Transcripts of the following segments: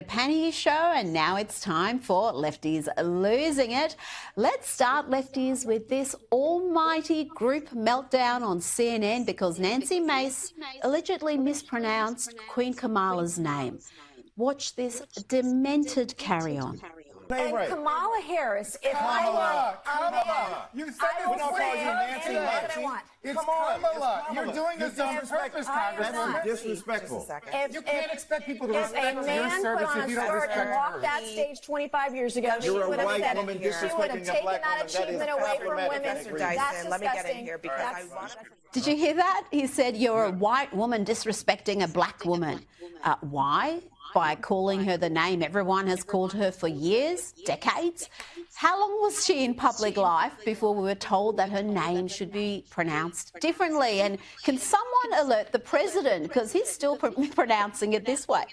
Panny show, and now it's time for Lefty's Losing It. Let's start, Lefties, with this almighty group meltdown on CNN because Nancy Mace allegedly mispronounced Queen Kamala's name. Watch this demented carry-on. And right. Kamala Harris, if Kamala. You said this we're not calling you Nancy Mace. It's Kamala. You're doing this on purpose, Congresswoman. That's disrespectful. You can't expect people to respect your service if you don't respect her. walked that stage 25 years ago, she would have said it. She would have taken that achievement away from women. That's let me get in here because I want to... Did you hear that? He said, you're a white woman disrespecting a black woman. Why? By calling her the name everyone has called her for years, decades? How long was she in public life before we were told that her name should be pronounced differently? And can someone alert the president, because he's still pronouncing it this way?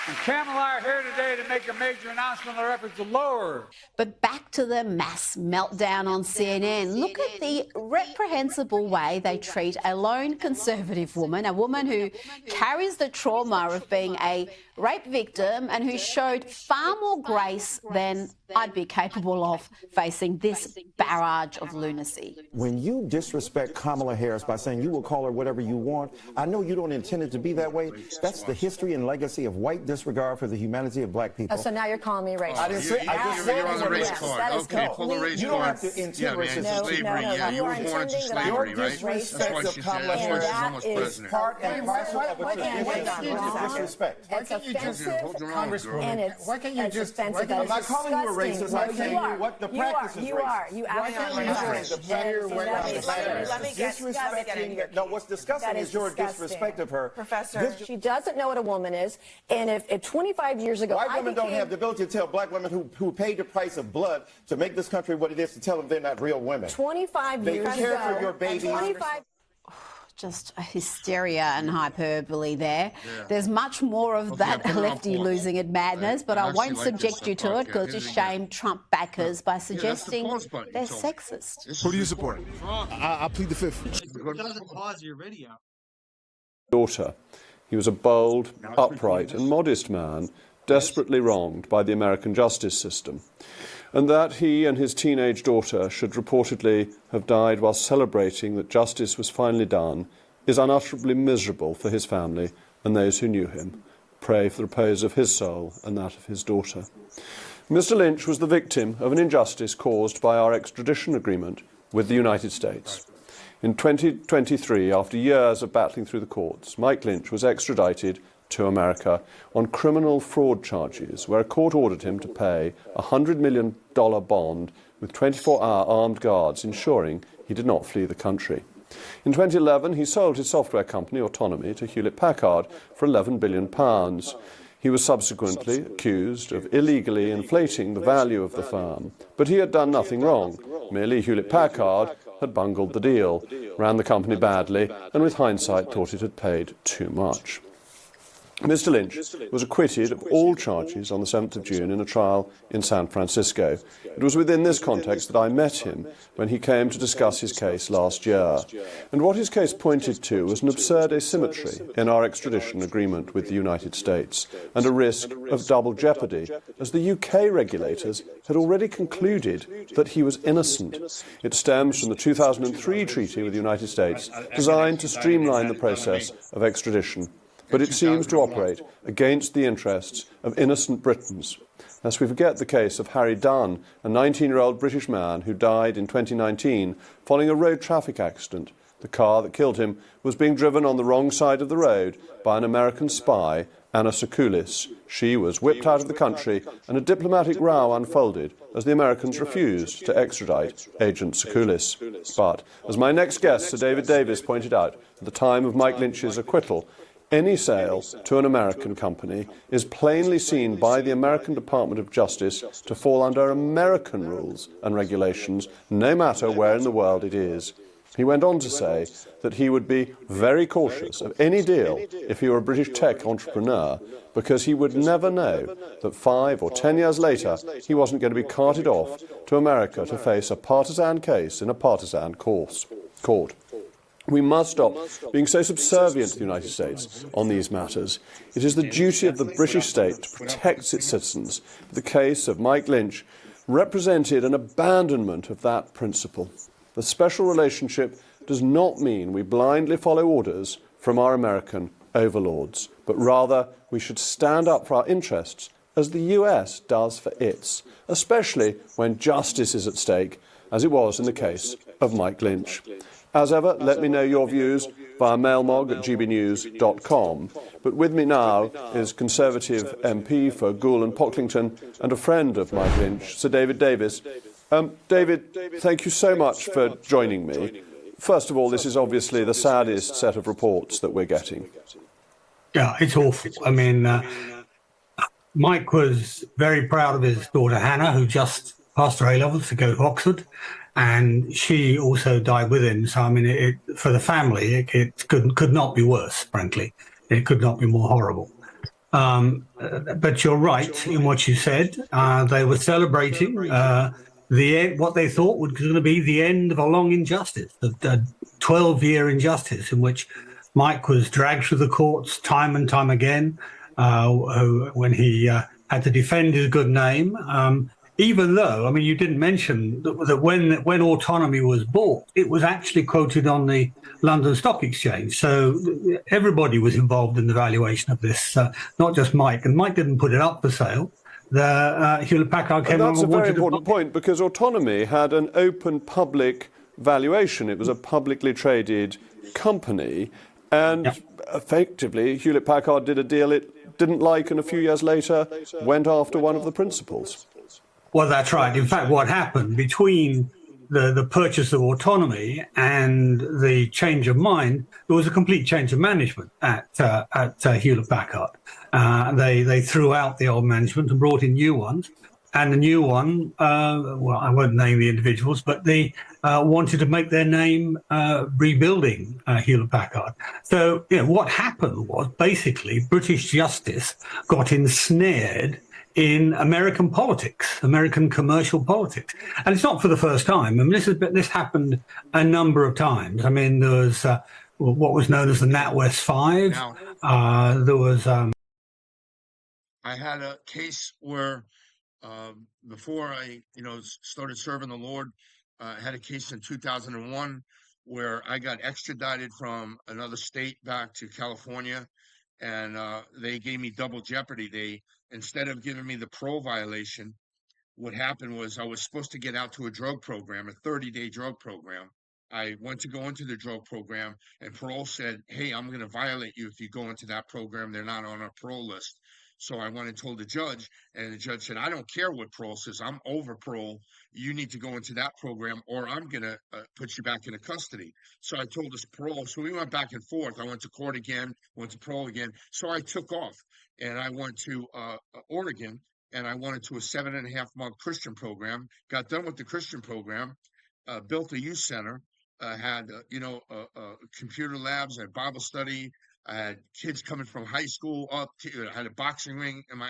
And Kamala are here today to make a major announcement on their efforts to lower. But back to the mass meltdown on CNN. Look at the reprehensible way they treat a lone Conservative woman, a woman who carries the trauma of being a rape victim and who showed far more grace than I'd be capable of facing this barrage of lunacy. When you disrespect Kamala Harris by saying you will call her whatever you want, I know you don't intend it to be that way. That's the history and legacy of white disregard for the humanity of black people. Oh, so now you're calling me racist. I didn't say, I just said you're on the race card. Okay, pull the race you don't card. have to intend racism. No, slavery. Yeah, you were born into slavery, right? That's why she said. That's why she's almost president. Part and parcel of what you're disrespect. It's offensive, Congresswoman. Why can't you just... I'm not calling you a racist. I'm saying what the practice is racist. You absolutely are. No, what's disgusting is your disrespect of her. Professor, she doesn't know what a woman is, and if 25 years ago... White women don't have the ability to tell black women who paid the price of blood to make this country what it is, to tell them they're not real women. 25 years ago... They care for your babies. Just a hysteria and hyperbole there. Yeah. There's much more of that Lefty losing it madness, but I won't subject you to it because it's shame Trump backers by suggesting they're sexist. Who do you support? I plead the fifth. Daughter. He was a bold, upright and modest man, desperately wronged by the American justice system. And that he and his teenage daughter should reportedly have died while celebrating that justice was finally done is unutterably miserable for his family and those who knew him. Pray for the repose of his soul and that of his daughter. Mr. Lynch was the victim of an injustice caused by our extradition agreement with the United States. In 2023, after years of battling through the courts, Mike Lynch was extradited to America on criminal fraud charges, where a court ordered him to pay a $100 million bond with 24-hour armed guards, ensuring he did not flee the country. In 2011, he sold his software company, Autonomy, to Hewlett-Packard for £11 billion. He was subsequently accused of illegally inflating the value of the firm, but he had done nothing wrong. Merely Hewlett-Packard had bungled the deal, ran the company badly, and with hindsight thought it had paid too much. Mr. Lynch was acquitted of all charges on the 7th of June in a trial in San Francisco. It was within this context that I met him when he came to discuss his case last year. And what his case pointed to was an absurd asymmetry in our extradition agreement with the United States and a risk of double jeopardy, as the UK regulators had already concluded that he was innocent. It stems from the 2003 treaty with the United States designed to streamline the process of extradition, but it seems to operate against the interests of innocent Britons. Lest we forget the case of Harry Dunn, a 19-year-old British man who died in 2019 following a road traffic accident. The car that killed him was being driven on the wrong side of the road by an American spy, Anna Sokoulis. She was whipped out of the country and a diplomatic row unfolded as the Americans refused to extradite Agent Sokoulis. But, as my next guest, Sir David Davis, pointed out, at the time of Mike Lynch's acquittal, any sale to an American company is plainly seen by the American Department of Justice to fall under American rules and regulations, no matter where in the world it is. He went on to say that he would be very cautious of any deal if he were a British tech entrepreneur, because he would never know that 5 or 10 years later he wasn't going to be carted off to America to face a partisan case in a partisan court. We must stop being so subservient to the United States on these matters. It is the duty of the British state to protect its citizens. The case of Mike Lynch represented an abandonment of that principle. The special relationship does not mean we blindly follow orders from our American overlords, but rather we should stand up for our interests as the US does for its, especially when justice is at stake, as it was in the case of Mike Lynch. As ever, let me know your views via mailmog@gbnews.com. But with me now is Conservative MP for Goole and Pocklington and a friend of Mike Lynch, Sir David Davis. David, thank you so much for joining me. First of all, this is obviously the saddest set of reports that we're getting. Yeah, it's awful. I mean, Mike was very proud of his daughter Hannah, who just passed her A-levels to go to Oxford, and she also died with him. So, I mean, for the family, it could not be worse, frankly. It could not be more horrible. But you're right in what you said. They were celebrating what they thought was going to be the end of a long injustice, a 12-year injustice in which Mike was dragged through the courts time and time again when he had to defend his good name. Even though, I mean, you didn't mention that when autonomy was bought, it was actually quoted on the London Stock Exchange. So everybody was involved in the valuation of this, not just Mike. And Mike didn't put it up for sale. Hewlett Packard came along and wanted to... That's a very important point, because autonomy had an open public valuation. It was a publicly traded company. And effectively, Hewlett Packard did a deal it didn't like, and a few years later went after one of the principals. Well, that's right. In fact, what happened between the purchase of autonomy and the change of mind, there was a complete change of management at Hewlett Packard. They threw out the old management and brought in new ones. And the new one, well, I won't name the individuals, but they wanted to make their name rebuilding Hewlett Packard. So, what happened was basically British justice got ensnared in American politics, American commercial politics. And it's not for the first time. I mean, this happened a number of times. I mean, there was what was known as the NatWest Five. There was... I had a case where before I, started serving the Lord, I had a case in 2001 where I got extradited from another state back to California, and they gave me double jeopardy. Instead of giving me the parole violation, what happened was I was supposed to get out to a drug program, a 30-day drug program. I went to go into the drug program, and parole said, hey, I'm going to violate you if you go into that program. They're not on our parole list. So I went and told the judge, and the judge said, I don't care what parole says. I'm over parole. You need to go into that program, or I'm going to put you back into custody. So I told us parole. So we went back and forth. I went to court again, went to parole again. So I took off, and I went to Oregon, and I went into a 7.5-month Christian program, got done with the Christian program, built a youth center, had, computer labs, had Bible study. I had kids coming from high school up. I had a boxing ring in my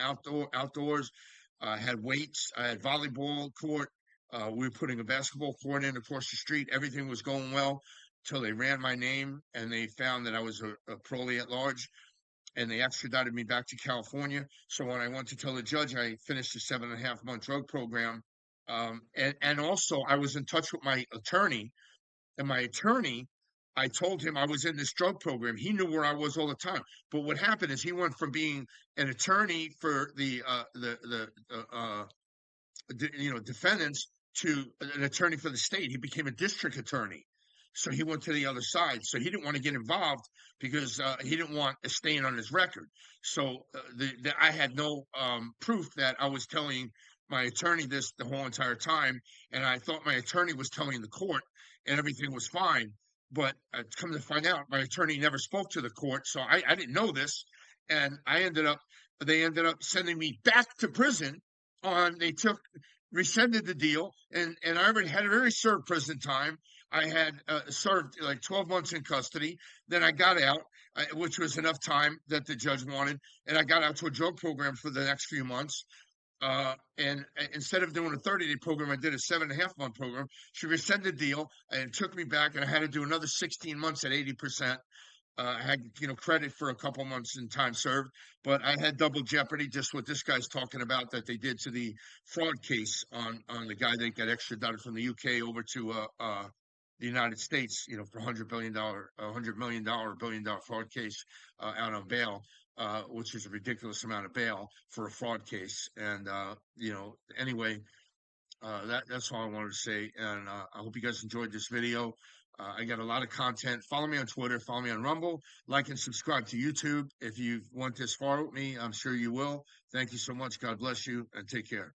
outdoors. I had weights. I had volleyball court. We were putting a basketball court in across the street. Everything was going well till they ran my name, and they found that I was a parolee at large, and they extradited me back to California. So when I went to tell the judge I finished the 7.5-month drug program, and also I was in touch with my attorney, and my attorney, I told him I was in this drug program. He knew where I was all the time. But what happened is he went from being an attorney for the defendants to an attorney for the state. He became a district attorney. So he went to the other side. So he didn't want to get involved because he didn't want a stain on his record. So I had no proof that I was telling my attorney this the whole entire time. And I thought my attorney was telling the court and everything was fine. But come to find out, my attorney never spoke to the court, so I didn't know this, and they ended up sending me back to prison. They rescinded the deal, and I already served prison time. I had served like 12 months in custody. Then I got out, which was enough time that the judge wanted, and I got out to a drug program for the next few months. And instead of doing a 30-day program, I did a 7.5-month program. She rescinded the deal and took me back, and I had to do another 16 months at 80%. I had, credit for a couple months in time served, but I had double jeopardy, just what this guy's talking about that they did to the fraud case on the guy that got extradited from the UK over to the United States, for $100 million fraud case out on bail, which is a ridiculous amount of bail for a fraud case. And anyway, that's all I wanted to say. And I hope you guys enjoyed this video. I got a lot of content. Follow me on Twitter. Follow me on Rumble. Like and subscribe to YouTube. If you went this far with me, I'm sure you will. Thank you so much. God bless you, and take care.